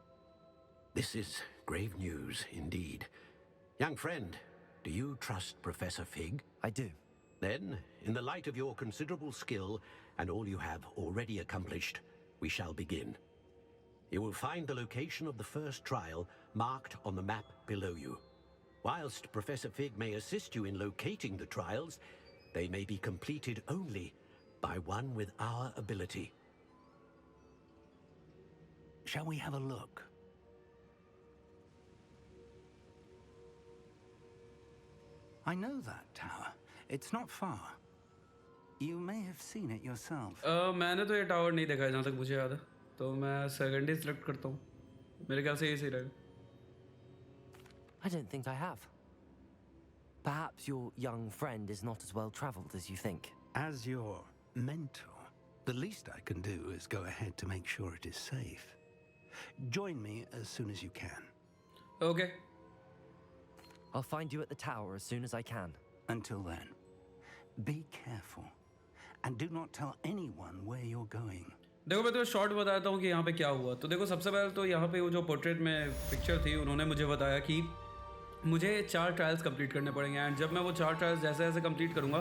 Speaker 4: This is grave news indeed. Young friend, do you trust Professor Fig?
Speaker 2: I do.
Speaker 4: Then, in the light of your considerable skill and all you have already accomplished, we shall begin. You will find the location of the first trial marked on the map below you. Whilst Professor Fig may assist you in locating the trials, they may be completed only by one with our ability.
Speaker 8: Shall we have a look? I know that tower. It's not far. You may have seen it yourself.
Speaker 1: मैंने तो ये tower नहीं देखा है जहाँ तक मुझे याद है, तो मैं सेकंड ही सिलेक्ट करता हूँ। मेरे ख्याल से ये सही रहेगा।
Speaker 2: I don't think I have. Perhaps your young friend is not as well traveled as you think.
Speaker 8: As your mentor, the least I can do is go ahead to make sure it is safe. Join me as soon as you can.
Speaker 1: Okay.
Speaker 2: I'll find you at the tower as soon as I can.
Speaker 8: Until then, be careful. And do not tell anyone where you're going.
Speaker 1: देखो मैं तो short बताता हूँ कि यहाँ पे क्या हुआ। तो देखो सबसे पहले तो यहाँ पे वो जो पोर्ट्रेट में पिक्चर थी, उन्होंने मुझे बताया कि मुझे 4 ट्रायल्स कंप्लीट करने पड़ेंगे, एंड जब मैं वो 4 ट्रायल्स जैसे जैसे कंप्लीट करूँगा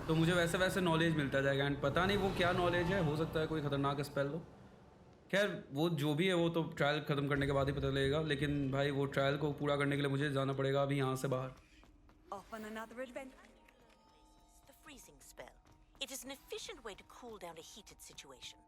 Speaker 1: तो मुझे वैसे वैसे नॉलेज मिलता जाएगा। एंड पता नहीं वो क्या नॉलेज है, हो सकता है कोई खतरनाक स्पेल हो। खैर वो जो भी है वो तो ट्रायल ख़त्म करने के बाद ही पता लगेगा, लेकिन भाई वो ट्रायल को पूरा करने के लिए मुझे जाना पड़ेगा अभी यहाँ से बाहर।
Speaker 10: Off on another adventure.
Speaker 9: The freezer
Speaker 12: freezing spell. It is an efficient way to cool down a heated situation.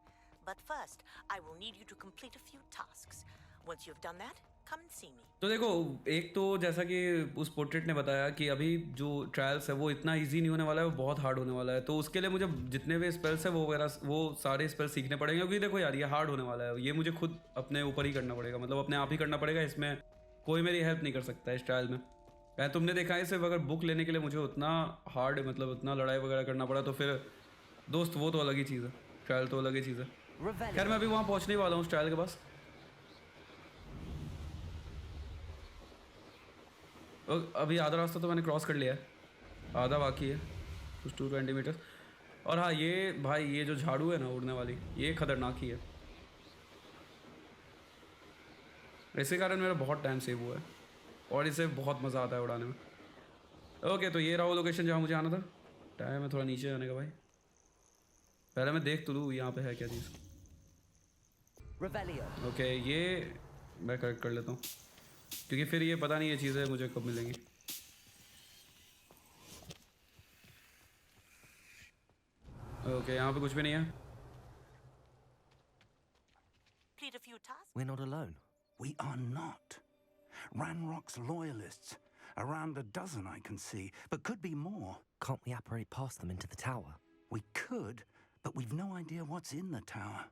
Speaker 12: But first, I will need you to complete a few tasks. Once you've done that, come and see me.
Speaker 1: तो देखो, एक तो जैसा कि उस portrait ने बताया कि अभी जो ट्रायल्स है वो इतना इजी नहीं होने वाला है, वो बहुत हार्ड होने वाला है। तो उसके लिए मुझे जितने भी स्पेल्स है वो सारे स्पेल्स सीखने पड़ेंगे, क्योंकि देखो यार, ये हार्ड होने वाला है। ये मुझे खुद अपने ऊपर ही करना पड़ेगा, मतलब अपने आप ही करना पड़ेगा। इसमें कोई मेरी हेल्प नहीं कर सकता इस ट्रायल में। तुमने देखा है, सिर्फ अगर बुक लेने के लिए मुझे उतना हार्ड, मतलब उतना लड़ाई वगैरह करना पड़ा, तो फिर दोस्त वो तो अलग ही चीज़ है, ट्रायल तो अलग ही चीज़ है। खैर, मैं अभी वहाँ पहुँचने वाला हूँ उस ट्रायल के पास। अभी आधा रास्ता तो मैंने क्रॉस कर लिया है, आधा बाकी है, कुछ 220 मीटर। और हाँ, ये भाई, ये जो झाड़ू है ना उड़ने वाली, ये खतरनाक ही है। इसी कारण मेरा बहुत टाइम सेव हुआ है और इसे बहुत मज़ा आता है उड़ाने में। ओके, तो ये रहा वो लोकेशन जहाँ मुझे आना था। टाइम है थोड़ा नीचे आने का भाई। पहले मैं देख तो लूँ यहाँ पे है क्या चीज़। ओके, ये मैं करेक्ट कर लेता हूँ, क्योंकि फिर ये पता नहीं ये चीज़ें मुझे कब मिलेंगी। ओके, यहाँ पे कुछ भी नहीं है।
Speaker 2: We're not alone.
Speaker 8: We are not. Ranrock's loyalists. Around a dozen I can see, but could be more.
Speaker 2: Can't we apparate past them into the tower?
Speaker 8: We could, but we've no idea what's in the tower.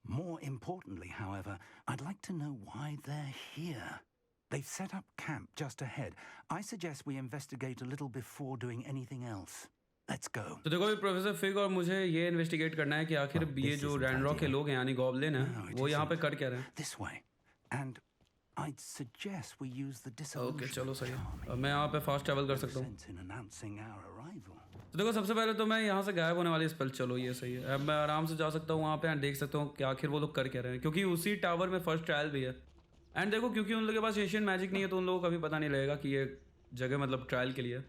Speaker 8: More importantly, however, I'd like to know why they're here. They've set up camp just ahead. I suggest we investigate a little before doing anything else. Let's go.
Speaker 1: तो देखो, professor fig और मुझे ये investigate करना है कि आखिर ये जो रैनरॉक के लोग हैं, यानी गॉब्लिन हैं, वो यहाँ पे कर क्या रहे हैं।
Speaker 8: This way. And I'd suggest we use the dissolution.
Speaker 1: Okay, चलो सही है। अब मैं यहाँ पे फास्ट ट्रैवल कर सकता हूँ। तो देखो, सबसे पहले तो मैं यहाँ से गायब होने वाली स्पेल, चलो ये सही है। अब मैं आराम से जा सकता हूँ वहाँ पे एंड देख सकता हूँ कि आखिर वो लोग कर क्या रहे हैं, क्योंकि उसी टावर में फर्स्ट ट्रायल भी है। एंड देखो, क्योंकि उन लोगों के पास एशियन मैजिक नहीं है, तो उन लोगों को कभी पता नहीं लगेगा कि ये जगह मतलब ट्रायल के लिए।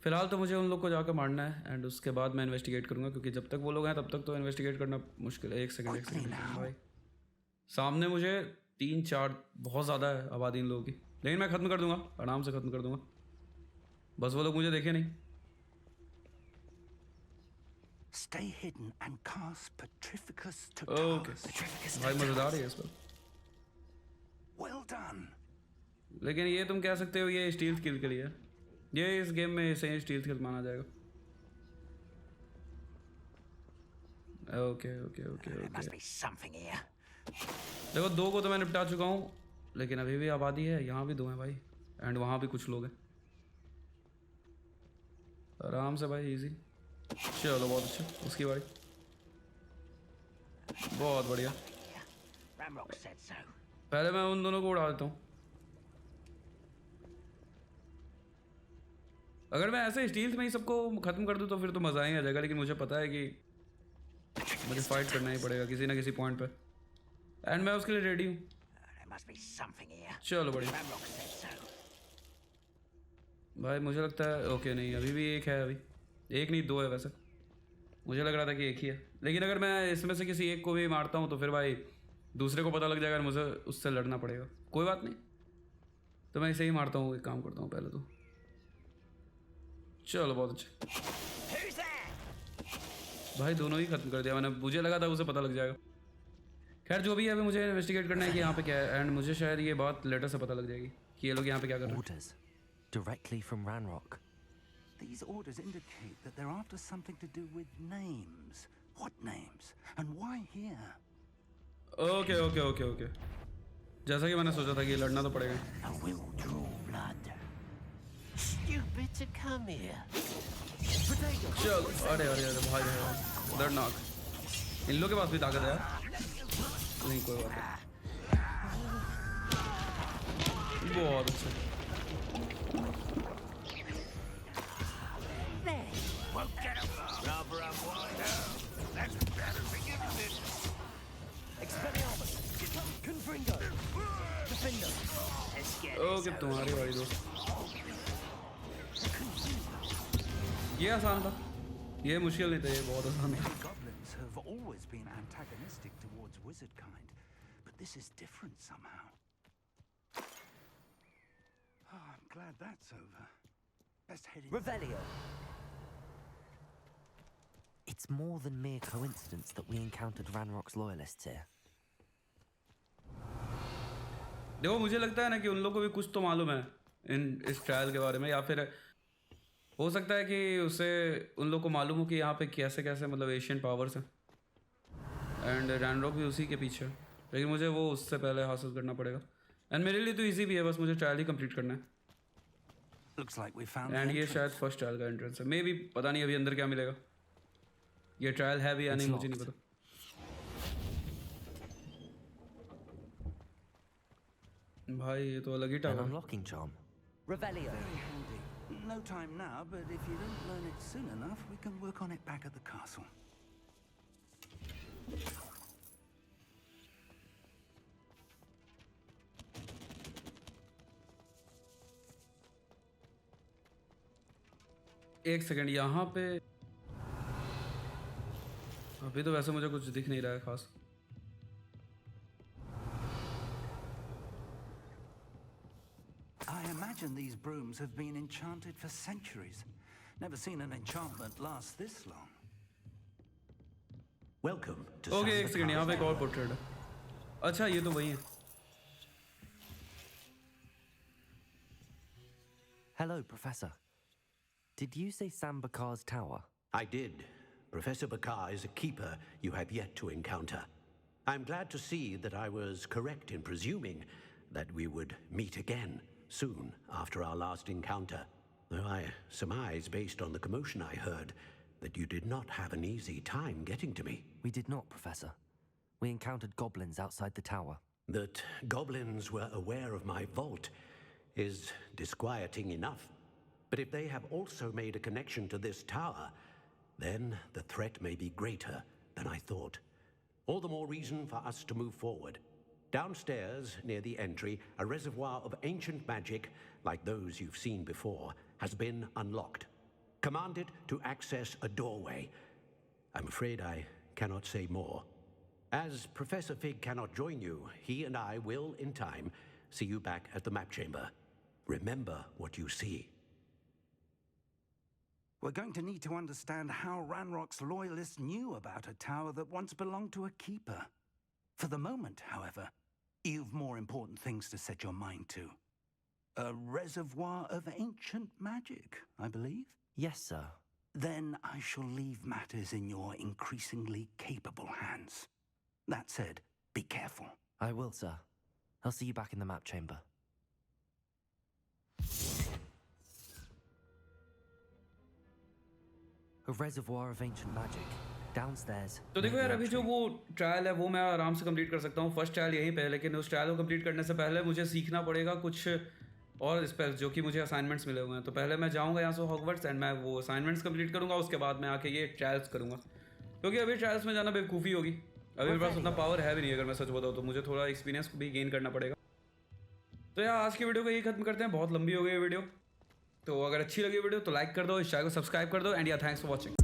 Speaker 1: फिलहाल तो मुझे उन लोग को जाकर मारना है एंड उसके बाद मैं इन्वेस्टिगेट करूँगा, क्योंकि जब तक वो लोग हैं तब तक तो इन्वेस्टिगेट करना मुश्किल है। एक सेकंड भाई, सामने मुझे 3-4 बहुत ज़्यादा है आबादी इन लोगों की, लेकिन मैं ख़त्म कर दूंगा, आराम से ख़त्म कर दूंगा। बस वो लोग मुझे देखे नहीं।
Speaker 8: Stay hidden and cast Petrificus to
Speaker 1: okay भाई, मज़ेदार है इस पर।
Speaker 8: Well done.
Speaker 1: लेकिन ये तुम कह सकते हो ये स्टील स्किल के लिए, ये इस गेम में इसे स्टील स्किल माना जाएगा। ओके ओके ओके ओके, देखो 2 को तो मैं निपटा चुका हूँ, लेकिन अभी भी आबादी है। यहाँ भी 2 हैं भाई, एंड वहाँ भी कुछ लोग हैं। आराम से भाई, इजी। चलो बहुत अच्छा, उसकी बारी। बहुत बढ़िया। पहले मैं उन दोनों को उड़ा देता हूँ। अगर मैं ऐसे स्टील्स में ही सबको ख़त्म कर दूँ तो फिर तो मज़ा ही आ जाएगा, लेकिन मुझे पता है कि मुझे फाइट करना ही पड़ेगा किसी ना किसी पॉइंट पे, एंड मैं उसके लिए रेडी हूँ। चलो बढ़िया भाई, मुझे लगता है ओके नहीं, अभी भी एक है, अभी एक नहीं 2 है वैसे। मुझे लग रहा था कि एक ही है, लेकिन अगर मैं इसमें से किसी एक को भी मारता हूँ तो फिर भाई दूसरे को पता लग जाएगा और मुझे उससे लड़ना पड़ेगा। कोई बात नहीं, तो मैं इसे ही मारता हूँ, एक काम करता हूँ पहले तो। चलो बहुत अच्छा भाई, दोनों ही खत्म कर दिया मैंने। मुझे लगा था उसे पता लग जाएगा। खैर जो भी है, अभी मुझे इन्वेस्टिगेट करना है कि यहाँ पे क्या है, एंड मुझे शायद ये बात लेटर से पता लग जाएगी कि ये लोग यहाँ पे क्या कर रहे हैं।
Speaker 2: Orders directly from Ranrock.
Speaker 8: These orders indicate that they're after something to do with names. What names? And why here?
Speaker 1: Okay okay okay okay, जैसा कि मैंने सोचा था कि लड़ना तो पड़ेगा।
Speaker 4: I will draw blood. Stupid to come here.
Speaker 1: चल, अरे अरे अरे भाई भाई, खतरनाक। इन लोगों के पास भी ताकत है यार। नहीं कोई बात नहीं, बहुत अच्छा। ओके, तुम्हारी बारी दोस्त। ये आसान था, ये मुश्किल नहीं था, ये बहुत आसान था।
Speaker 8: Goblins have always been antagonistic towards wizard kind, but this is different somehow. Oh, I'm glad that's over. Best head in.
Speaker 2: Revelio. It's more than mere coincidence that we encountered Ranrock's loyalists here.
Speaker 1: देखो मुझे लगता है ना कि उन लोगों को भी कुछ तो मालूम है इस ट्रायल के बारे में, या फिर हो सकता है कि उसे उन लोगों को मालूम हो कि यहाँ पे कैसे कैसे मतलब एशियन पावर्स हैं, एंड रैनरॉक भी उसी के पीछे है, लेकिन मुझे वो उससे पहले हासिल करना पड़ेगा। एंड मेरे लिए तो इजी भी है, बस मुझे ट्रायल ही कंप्लीट करना है। एंड ये शायद फर्स्ट ट्रायल का एंट्रेंस है, मे भी, पता नहीं अभी अंदर क्या मिलेगा। ये ट्रायल है भी या नहीं मुझे नहीं पता। भाई ये तो अलग ही tower.
Speaker 2: Unlocking charm. Revelio.
Speaker 8: Very handy. No time now, but if you don't learn it soon enough, we can work on it back at the castle.
Speaker 1: एक सेकंड, यहाँ पे अभी तो वैसे मुझे कुछ दिख नहीं रहा है खास।
Speaker 8: I imagine these brooms have been enchanted for centuries. Never seen an enchantment last this long.
Speaker 4: Welcome to
Speaker 1: okay एक सेकंड, यहाँ पे एक और पोर्ट्रेट है। अच्छा ये तो वही है।
Speaker 2: Hello, Professor. Did you say Sam Bakar's tower?
Speaker 4: I did. Professor Bakar is a keeper you have yet to encounter. I'm glad to see that I was correct in presuming that we would meet again soon after our last encounter. Though I surmise, based on the commotion I heard, that you did not have an easy time getting to me.
Speaker 2: We did not, Professor. We encountered goblins outside the tower.
Speaker 4: That goblins were aware of my vault is disquieting enough. But if they have also made a connection to this tower, then the threat may be greater than I thought. All the more reason for us to move forward. Downstairs, near the entry, a reservoir of ancient magic, like those you've seen before, has been unlocked. Command it to access a doorway. I'm afraid I cannot say more. As Professor Fig cannot join you, he and I will, in time, see you back at the map chamber. Remember what you see.
Speaker 8: We're going to need to understand how Ranrock's loyalists knew about a tower that once belonged to a keeper. For the moment, however, you've more important things to set your mind to. A reservoir of ancient magic, I believe?
Speaker 2: Yes, sir.
Speaker 8: Then I shall leave matters in your increasingly capable hands. That said, be careful.
Speaker 2: I will, sir. I'll see you back in the map chamber. A reservoir of ancient magic. Downstairs.
Speaker 1: तो देखो यार, अभी जो वो trial है वो मैं आराम से कंप्लीट कर सकता हूँ। फर्स्ट ट्रायल यहीं पे है, लेकिन उस ट्रायल को कंप्लीट करने से पहले मुझे सीखना पड़ेगा कुछ और स्पेल्स जो कि मुझे असाइनमेंट्स मिले हुए हैं। तो पहले मैं जाऊँगा यहाँ से हॉगवर्ट्स एंड मैं वो असाइनमेंट्स कंप्लीट करूँगा, उसके बाद मैं आके ये ट्रायल्स करूँगा, क्योंकि अभी ट्रायल्स में जाना बेवकूफ़ी होगी। अभी मेरे पास उतना पावर है भी नहीं, अगर मैं सच बताऊँ तो मुझे थोड़ा एक्सपीरियंस भी गेन करना पड़ेगा। तो यार आज की वीडियो को यही खत्म करते हैं, बहुत लंबी हो गई वीडियो। तो अगर अच्छी लगी वीडियो तो लाइक कर दो, इस चैनल को सब्सक्राइब कर दो, एंड या थैंक्स फॉर वॉचिंग।